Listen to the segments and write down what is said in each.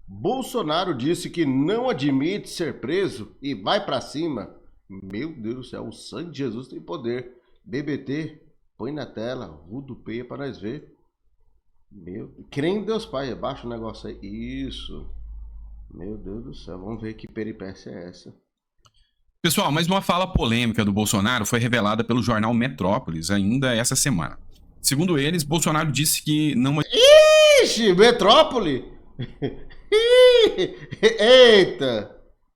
Bolsonaro disse que não admite ser preso e vai pra cima. Meu Deus do céu, o sangue de Jesus tem poder. BBT, põe na tela, rodopeia para nós ver. Crê em Deus Pai, baixa o negócio aí. Isso. Meu Deus do céu, vamos ver que peripécia é essa. Pessoal, mais uma fala polêmica do Bolsonaro foi revelada pelo jornal Metrópolis ainda essa semana. Segundo eles, Bolsonaro disse que não... Ixi, Metrópole! Eita!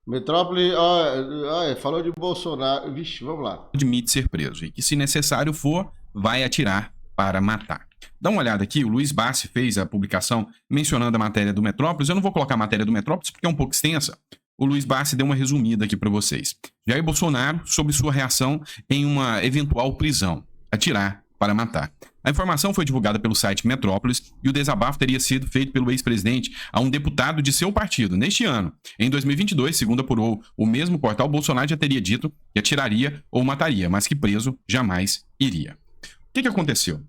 Metrópole, ó, falou de Bolsonaro. Vixe, vamos lá. admite ser preso e que, se necessário for, vai atirar para matar. Dá uma olhada aqui, o Luiz Bassi fez a publicação mencionando a matéria do Metrópolis. Eu não vou colocar a matéria do Metrópolis porque é um pouco extensa. O Luiz Bassi deu uma resumida aqui para vocês. Jair Bolsonaro sobre sua reação em uma eventual prisão. Atirar para matar. A informação foi divulgada pelo site Metrópolis e o desabafo teria sido feito pelo ex-presidente a um deputado de seu partido neste ano. Em 2022, segundo apurou o mesmo portal, Bolsonaro já teria dito que atiraria ou mataria, mas que preso jamais iria. O que aconteceu?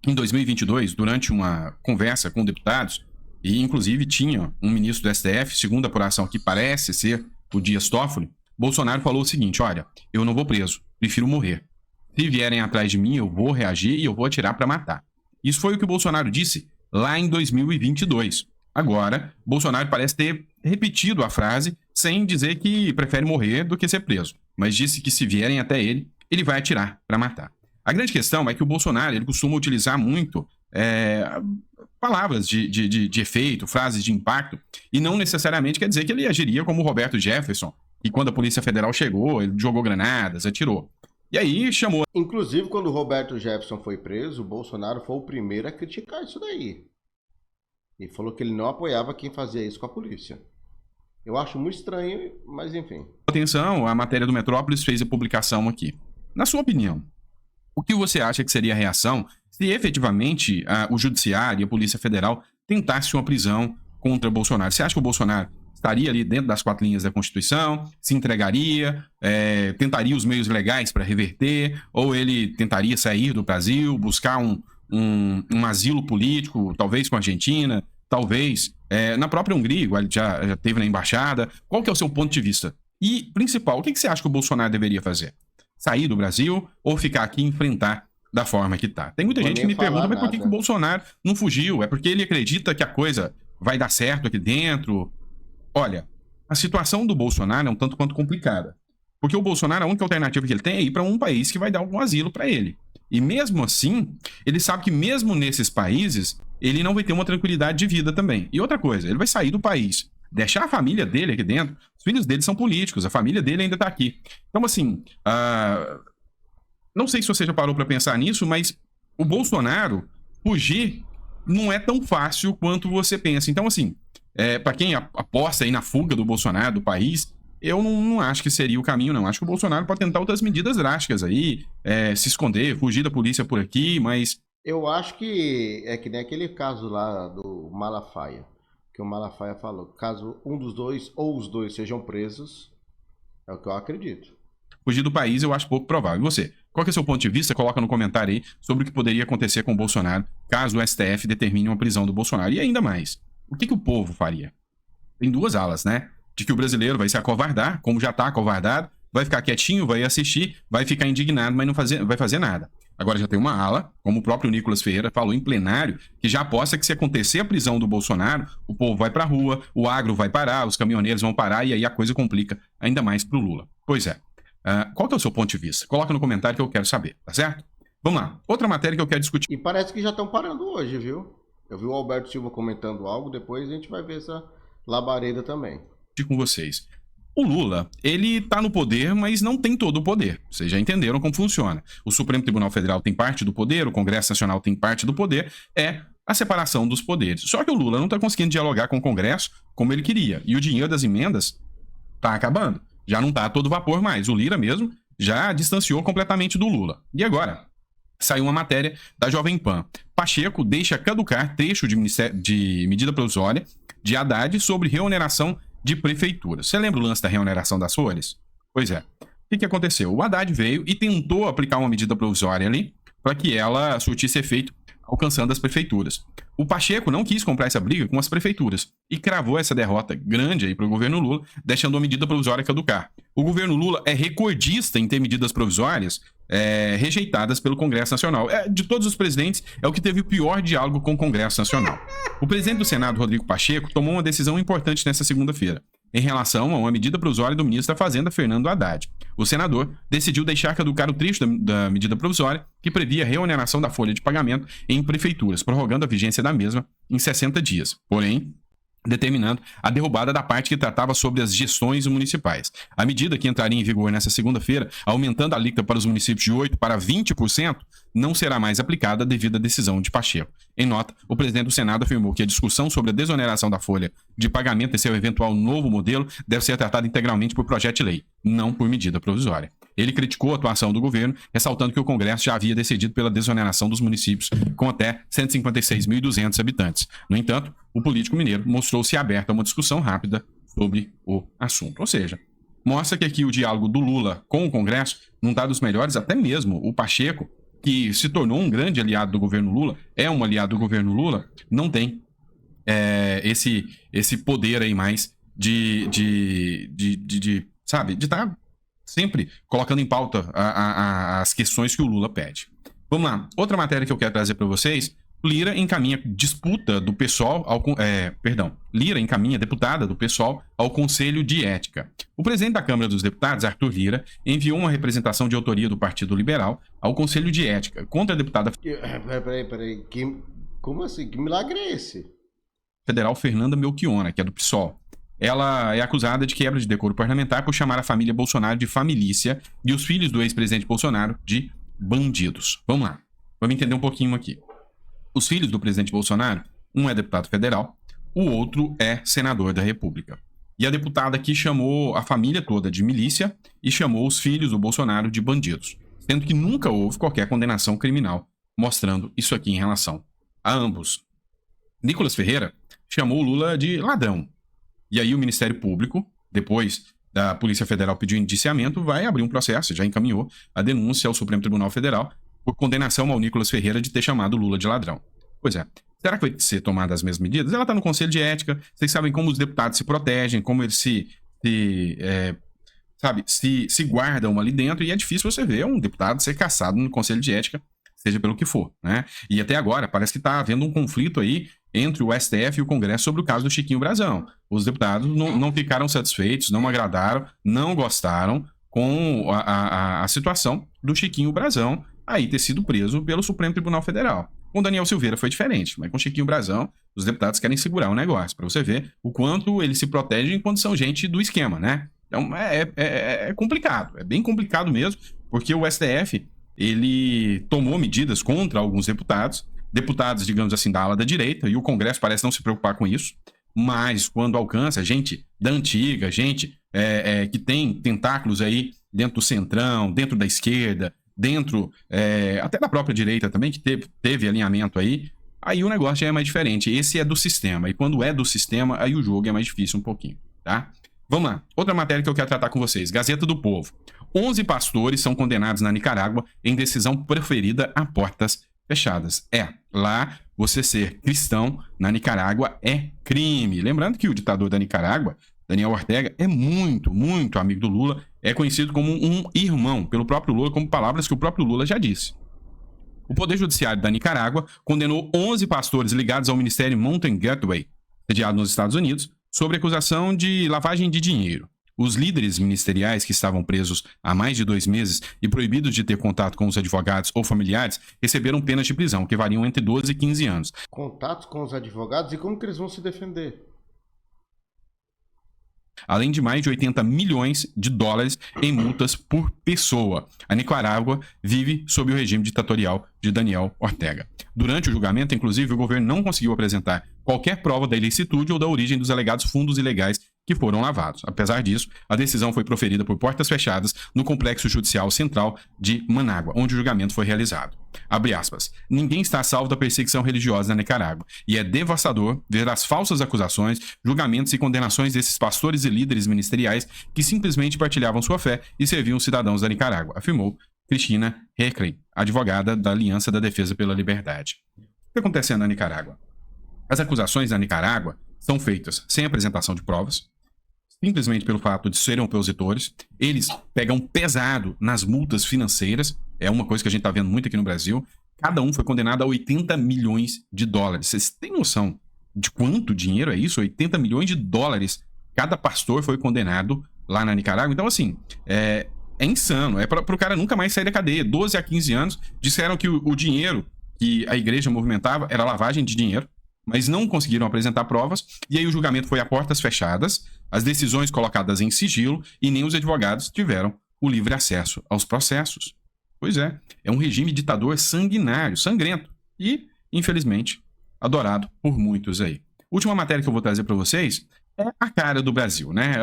Em 2022, durante uma conversa com deputados, e inclusive tinha um ministro do STF, segundo a apuração que parece ser o Dias Toffoli, Bolsonaro falou o seguinte: olha, eu não vou preso, prefiro morrer. Se vierem atrás de mim, eu vou reagir e eu vou atirar para matar. Isso foi o que o Bolsonaro disse lá em 2022. Agora, Bolsonaro parece ter repetido a frase sem dizer que prefere morrer do que ser preso, mas disse que se vierem até ele, ele vai atirar para matar. A grande questão é que o Bolsonaro ele costuma utilizar muito palavras de efeito, frases de impacto, e não necessariamente quer dizer que ele agiria como o Roberto Jefferson, que quando a Polícia Federal chegou, ele jogou granadas, atirou. E aí chamou... Inclusive, quando o Roberto Jefferson foi preso, o Bolsonaro foi o primeiro a criticar isso daí. E falou que ele não apoiava quem fazia isso com a polícia. Eu acho muito estranho, mas enfim. Atenção, a matéria do Metrópolis fez a publicação aqui. Na sua opinião, o que você acha que seria a reação se efetivamente o Judiciário e a Polícia Federal tentassem uma prisão contra Bolsonaro? Você acha que o Bolsonaro estaria ali dentro das 4 linhas da Constituição, se entregaria, tentaria os meios legais para reverter, ou ele tentaria sair do Brasil, buscar um asilo político, talvez com a Argentina, talvez na própria Hungria, igual ele já teve na embaixada? Qual que é o seu ponto de vista? E, principal, o que você acha que o Bolsonaro deveria fazer? Sair do Brasil ou ficar aqui e enfrentar da forma que tá? Tem muita gente que me pergunta, mas por que o Bolsonaro não fugiu? É porque ele acredita que a coisa vai dar certo aqui dentro? Olha, a situação do Bolsonaro é um tanto quanto complicada. Porque o Bolsonaro, a única alternativa que ele tem é ir para um país que vai dar algum asilo para ele. E mesmo assim, ele sabe que mesmo nesses países, ele não vai ter uma tranquilidade de vida também. E outra coisa, ele vai sair do país, deixar a família dele aqui dentro. Os filhos dele são políticos, a família dele ainda tá aqui. Então, assim, não sei se você já parou para pensar nisso, mas o Bolsonaro fugir não é tão fácil quanto você pensa. Então, assim, para quem aposta aí na fuga do Bolsonaro do país, eu não acho que seria o caminho, não. Acho que o Bolsonaro pode tentar outras medidas drásticas aí, se esconder, fugir da polícia por aqui, mas... Eu acho que é que nem aquele caso lá do Malafaia, que o Malafaia falou, caso um dos dois ou os dois sejam presos, é o que eu acredito. Fugir do país eu acho pouco provável. E você? Qual que é o seu ponto de vista? Coloca no comentário aí sobre o que poderia acontecer com o Bolsonaro caso o STF determine uma prisão do Bolsonaro. E ainda mais, o que o povo faria? Tem duas alas, né? De que o brasileiro vai se acovardar, como já está acovardado, vai ficar quietinho, vai assistir, vai ficar indignado, mas não vai fazer nada. Agora já tem uma ala, como o próprio Nicolas Ferreira falou em plenário, que já aposta que se acontecer a prisão do Bolsonaro, o povo vai pra rua, o agro vai parar, os caminhoneiros vão parar e aí a coisa complica ainda mais pro Lula. Pois é. Qual que é o seu ponto de vista? Coloca no comentário que eu quero saber, tá certo? Vamos lá. Outra matéria que eu quero discutir. E parece que já estão parando hoje, viu? Eu vi o Alberto Silva comentando algo, depois a gente vai ver essa labareda também. Com vocês. O Lula, ele tá no poder, mas não tem todo o poder. Vocês já entenderam como funciona. O Supremo Tribunal Federal tem parte do poder, o Congresso Nacional tem parte do poder, é a separação dos poderes. Só que o Lula não tá conseguindo dialogar com o Congresso como ele queria. E o dinheiro das emendas tá acabando. Já não tá a todo vapor mais. O Lira mesmo já distanciou completamente do Lula. E agora? Saiu uma matéria da Jovem Pan. Pacheco deixa caducar trecho de medida provisória de Haddad sobre reoneração de prefeitura. Você lembra o lance da reoneração das folhas? Pois é. O que aconteceu? O Haddad veio e tentou aplicar uma medida provisória ali para que ela surtisse efeito alcançando as prefeituras. O Pacheco não quis comprar essa briga com as prefeituras e cravou essa derrota grande aí para o governo Lula, deixando a medida provisória caducar. O governo Lula é recordista em ter medidas provisórias rejeitadas pelo Congresso Nacional. De todos os presidentes, é o que teve o pior diálogo com o Congresso Nacional. O presidente do Senado, Rodrigo Pacheco, tomou uma decisão importante nesta segunda-feira, em relação a uma medida provisória do ministro da Fazenda, Fernando Haddad. O senador decidiu deixar caducar o trecho da medida provisória que previa a reoneração da folha de pagamento em prefeituras, prorrogando a vigência da mesma em 60 dias. Porém, determinando a derrubada da parte que tratava sobre as gestões municipais. A medida, que entraria em vigor nesta segunda-feira, aumentando a alíquota para os municípios de 8% para 20%, não será mais aplicada devido à decisão de Pacheco. Em nota, o presidente do Senado afirmou que a discussão sobre a desoneração da folha de pagamento e seu eventual novo modelo deve ser tratada integralmente por projeto de lei, não por medida provisória. Ele criticou a atuação do governo, ressaltando que o Congresso já havia decidido pela desoneração dos municípios com até 156.200 habitantes. No entanto, o político mineiro mostrou-se aberto a uma discussão rápida sobre o assunto. Ou seja, mostra que aqui o diálogo do Lula com o Congresso não está dos melhores, até mesmo o Pacheco, que se tornou um grande aliado do governo Lula, é um aliado do governo Lula, não tem esse poder aí mais de estar sempre colocando em pauta as questões que o Lula pede. Vamos lá. Outra matéria que eu quero trazer para vocês. Lira encaminha disputa do PSOL Lira encaminha deputada do PSOL ao Conselho de Ética. O presidente da Câmara dos Deputados, Arthur Lira, enviou uma representação de autoria do Partido Liberal ao Conselho de Ética contra a deputada Peraí. Como assim? Que milagre é esse? Federal Fernanda Melchiona, que é do PSOL. Ela é acusada de quebra de decoro parlamentar por chamar a família Bolsonaro de familícia e os filhos do ex-presidente Bolsonaro de bandidos. Vamos lá. Vamos entender um pouquinho aqui. Os filhos do presidente Bolsonaro, um é deputado federal, o outro é senador da República. E a deputada aqui chamou a família toda de milícia e chamou os filhos do Bolsonaro de bandidos, sendo que nunca houve qualquer condenação criminal, mostrando isso aqui em relação a ambos. Nicolas Ferreira chamou o Lula de ladrão. E aí o Ministério Público, depois da Polícia Federal pedir indiciamento, vai abrir um processo, já encaminhou a denúncia ao Supremo Tribunal Federal por condenação ao Nicolas Ferreira de ter chamado Lula de ladrão. Pois é, será que vai ser tomada as mesmas medidas? Ela está no Conselho de Ética, vocês sabem como os deputados se protegem, como eles se guardam ali dentro, e é difícil você ver um deputado ser cassado no Conselho de Ética, seja pelo que for, né? E até agora parece que está havendo um conflito aí entre o STF e o Congresso sobre o caso do Chiquinho Brazão. Os deputados não ficaram satisfeitos, não agradaram, não gostaram com a situação do Chiquinho Brazão aí ter sido preso pelo Supremo Tribunal Federal. Com Daniel Silveira foi diferente, mas com Chiquinho Brazão, os deputados querem segurar o negócio, para você ver o quanto eles se protegem quando são gente do esquema, né? Então é complicado, é bem complicado mesmo, porque o STF, ele tomou medidas contra alguns deputados, digamos assim, da ala da direita, e o Congresso parece não se preocupar com isso, mas quando alcança gente da antiga, gente que tem tentáculos aí dentro do centrão, dentro da esquerda, dentro até da própria direita também, que teve alinhamento aí o negócio já é mais diferente. Esse é do sistema, e quando é do sistema, aí o jogo é mais difícil um pouquinho, tá? Vamos lá, outra matéria que eu quero tratar com vocês, Gazeta do Povo. 11 pastores são condenados na Nicarágua em decisão proferida a portas fechadas. Lá você ser cristão na Nicarágua é crime. Lembrando que o ditador da Nicarágua, Daniel Ortega, é muito, muito amigo do Lula, é conhecido como um irmão pelo próprio Lula, como palavras que o próprio Lula já disse. O Poder Judiciário da Nicarágua condenou 11 pastores ligados ao Ministério Mountain Gateway, sediado nos Estados Unidos, sobre acusação de lavagem de dinheiro. Os líderes ministeriais que estavam presos há mais de 2 meses e proibidos de ter contato com os advogados ou familiares receberam penas de prisão, que variam entre 12 e 15 anos. Contatos com os advogados? E como que eles vão se defender? Além de mais de 80 milhões de dólares em multas por pessoa. A Nicarágua vive sob o regime ditatorial de Daniel Ortega. Durante o julgamento, inclusive, o governo não conseguiu apresentar qualquer prova da ilicitude ou da origem dos alegados fundos ilegais que foram lavados. Apesar disso, a decisão foi proferida por portas fechadas no Complexo Judicial Central de Manágua, onde o julgamento foi realizado. Abre aspas. Ninguém está a salvo da perseguição religiosa na Nicarágua, e é devastador ver as falsas acusações, julgamentos e condenações desses pastores e líderes ministeriais que simplesmente partilhavam sua fé e serviam os cidadãos da Nicarágua, afirmou Cristina Heckley, advogada da Aliança da Defesa pela Liberdade. que está acontecendo na Nicarágua? As acusações na Nicarágua são feitas sem apresentação de provas, simplesmente pelo fato de serem opositores. Eles pegam pesado nas multas financeiras, é uma coisa que a gente está vendo muito aqui no Brasil. Cada um foi condenado a 80 milhões de dólares. Vocês têm noção de quanto dinheiro é isso? 80 milhões de dólares. Cada pastor foi condenado lá na Nicarágua. Então, assim, é insano. É para o cara nunca mais sair da cadeia. 12 a 15 anos. Disseram que o dinheiro que a igreja movimentava era lavagem de dinheiro, mas não conseguiram apresentar provas. E aí o julgamento foi a portas fechadas, as decisões colocadas em sigilo, e nem os advogados tiveram o livre acesso aos processos. Pois é um regime ditador sanguinário, sangrento e, infelizmente, adorado por muitos aí. Última matéria que eu vou trazer para vocês é a cara do Brasil, né?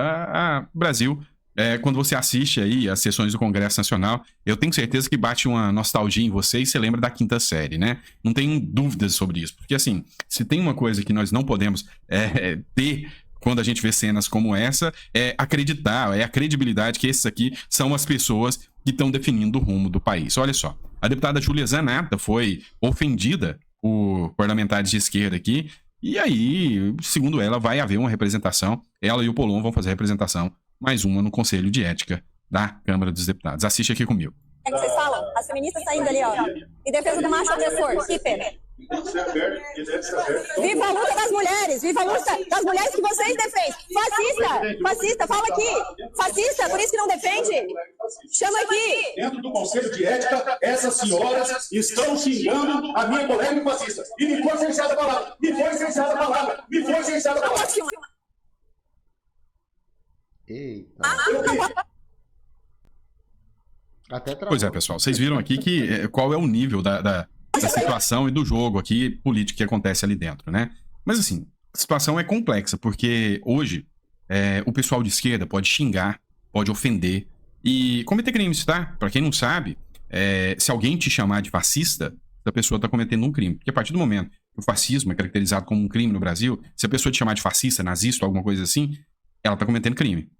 Brasil, quando você assiste aí as sessões do Congresso Nacional, eu tenho certeza que bate uma nostalgia em você e você lembra da quinta série, né? Não tenho dúvidas sobre isso, porque assim, se tem uma coisa que nós não podemos ter quando a gente vê cenas como essa, é acreditar, é a credibilidade que esses aqui são as pessoas que estão definindo o rumo do país. Olha só, a deputada Júlia Zanata foi ofendida por parlamentares de esquerda aqui, e aí, segundo ela, vai haver uma representação, ela e o Polon vão fazer a representação, mais uma no Conselho de Ética da Câmara dos Deputados. Assiste aqui comigo. É que vocês falam, as feministas saindo ali, ó, em defesa do macho opressor, Kipper. Viva a luta das mulheres, viva a luta das mulheres que vocês defendem. Fascista, fala aqui. Fascista, por isso que não defende? Chama aqui. Dentro do Conselho de Ética, essas senhoras estão xingando a minha colega fascista. E me foi censurada a palavra, Eita. Até Pois é, pessoal, vocês viram aqui que qual é o nível da situação e do jogo aqui político que acontece ali dentro, né? Mas assim, a situação é complexa, porque hoje o pessoal de esquerda pode xingar, pode ofender e cometer crimes, tá? Pra quem não sabe, se alguém te chamar de fascista, a pessoa tá cometendo um crime. Porque a partir do momento que o fascismo é caracterizado como um crime no Brasil, se a pessoa te chamar de fascista, nazista ou alguma coisa assim, ela tá cometendo crime.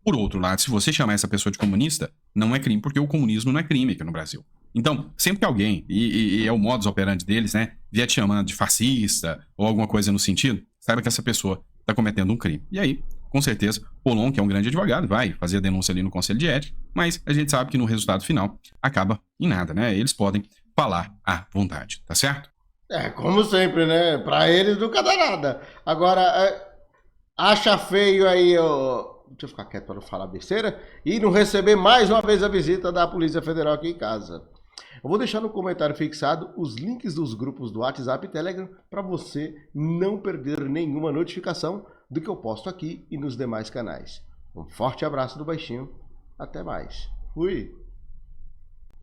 Por outro lado, se você chamar essa pessoa de comunista, não é crime, porque o comunismo não é crime aqui no Brasil. Então, sempre que alguém, e é o modus operandi deles, né, vier te chamando de fascista ou alguma coisa no sentido, saiba que essa pessoa está cometendo um crime. E aí, com certeza, Polon, que é um grande advogado, vai fazer a denúncia ali no Conselho de Ética, mas a gente sabe que no resultado final acaba em nada, né? Eles podem falar à vontade, tá certo? Como sempre, né? Pra eles nunca dá nada. Agora, acha feio aí, deixa eu ficar quieto para não falar besteira e não receber mais uma vez a visita da Polícia Federal aqui em casa. Eu vou deixar no comentário fixado os links dos grupos do WhatsApp e Telegram para você não perder nenhuma notificação do que eu posto aqui e nos demais canais. Um forte abraço do Baixinho. Até mais. Fui!